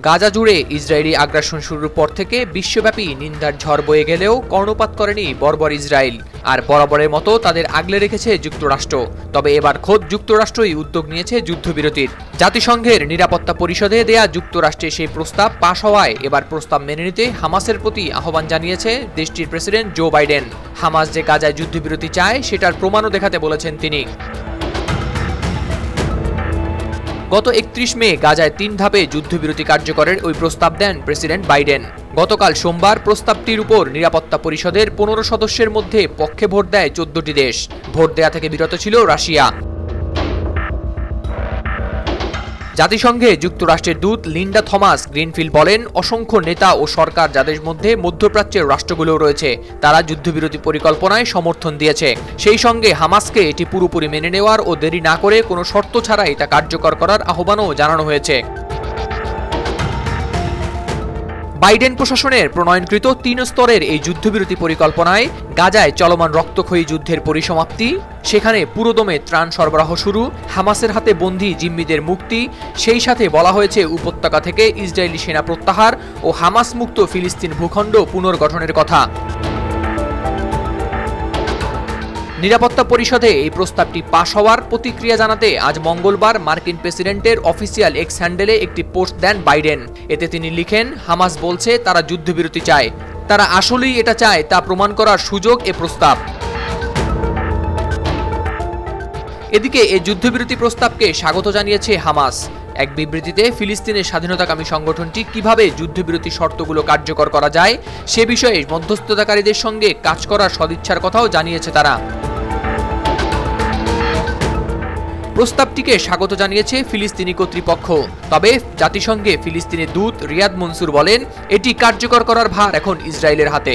গাজা জুড়ে ইসরায়েলি আগ্রাসন শুরুর পর থেকে বিশ্বব্যাপী নিন্দার ঝড় বয়ে গেলেও কর্ণপাত করেনি বর্বর ইসরায়েল। আর বরাবরের মতো তাদের আগলে রেখেছে যুক্তরাষ্ট্র। তবে এবার খোদ যুক্তরাষ্ট্রই উদ্যোগ নিয়েছে যুদ্ধবিরতির। জাতিসংঘের নিরাপত্তা পরিষদে দেয়া যুক্তরাষ্ট্রের সেই প্রস্তাব পাশ হওয়ায় এবার প্রস্তাব মেনে নিতে হামাসের প্রতি আহ্বান জানিয়েছে দেশটির প্রেসিডেন্ট জো বাইডেন। হামাস যে গাজায় যুদ্ধবিরতি চায় সেটার প্রমাণও দেখাতে বলেছেন তিনি। গত 31 মে গাজায় 3 ধাপে যুদ্ধবিরতি কার্যকরের ওই প্রস্তাব দেন প্রেসিডেন্ট বাইডেন। গতকাল সোমবার প্রস্তাবটির উপর নিরাপত্তা পরিষদের 15 সদস্যের মধ্যে পক্ষে ভোট দেয় 14টি দেশ। ভোট দেয়া থেকে বিরত ছিল রাশিয়া। জাতিসংঘে যুক্তরাষ্ট্রের দূত লিন্ডা থমাস গ্রিনফিল্ড বলেন, অসংখ্য নেতা ও সরকার যাদের মধ্যে মধ্যপ্রাচ্যের রাষ্ট্রগুলো রয়েছে তারা যুদ্ধবিরতি পরিকল্পনায় সমর্থন দিয়েছে। সেই সঙ্গে হামাসকে এটি পুরোপুরি মেনে নেওয়ার ও দেরি না করে কোনো শর্ত ছাড়াই তা কার্যকর করার আহ্বানও জানানো হয়েছে। বাইডেন প্রশাসনের প্রণয়নকৃত 3 স্তরের এই যুদ্ধবিরতি পরিকল্পনায় গাজায় চলমান রক্তক্ষয়ী যুদ্ধের পরিসমাপ্তি, সেখানে পুরোদমে ত্রাণ সরবরাহ শুরু, হামাসের হাতে বন্দী জিম্মিদের মুক্তি, সেই সাথে বলা হয়েছে উপত্যকা থেকে ইসরায়েলি সেনা প্রত্যাহার ও হামাস মুক্ত ফিলিস্তিন ভূখণ্ড পুনর্গঠনের কথা। নিরাপত্তা পরিষদে এই প্রস্তাবটি পাশ হওয়ার প্রতিক্রিয়া জানাতে আজ মঙ্গলবার মার্কিন প্রেসিডেন্টের অফিসিয়াল এক্স হ্যান্ডেলে একটি পোস্ট দেন বাইডেন। এতে তিনি লিখেন, হামাস বলছে তারা যুদ্ধবিরতি চায়, তারা আসলেই এটা চায় তা প্রমাণ করার সুযোগ এ প্রস্তাব। এদিকে এই যুদ্ধবিরতি প্রস্তাবকে স্বাগত জানিয়েছে হামাস। এক বিবৃতিতে ফিলিস্তিনের স্বাধীনতাকামী সংগঠনটি কিভাবে যুদ্ধবিরতি শর্তগুলো কার্যকর করা যায় সে বিষয়ে মধ্যস্থতাকারীদের সঙ্গে কাজ করার সদিচ্ছার কথাও জানিয়েছে তারা। প্রস্তাবটিকে স্বাগত জানিয়েছে ফিলিস্তিনি কর্তৃপক্ষ। তবে জাতিসংঘে ফিলিস্তিনের দূত রিয়াদ মনসুর বলেন, এটি কার্যকর করার ভার এখন ইসরায়েলের হাতে।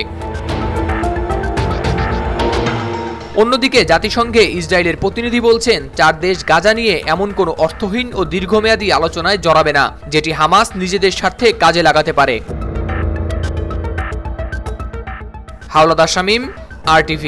অন্যদিকে জাতিসংঘে ইসরায়েলের প্রতিনিধি বলছেন, 4 দেশ গাজা নিয়ে এমন কোনো অর্থহীন ও দীর্ঘমেয়াদী আলোচনায় জড়াবে না যেটি হামাস নিজেদের স্বার্থে কাজে লাগাতে পারে। হাওলাদার শামীম, RTV।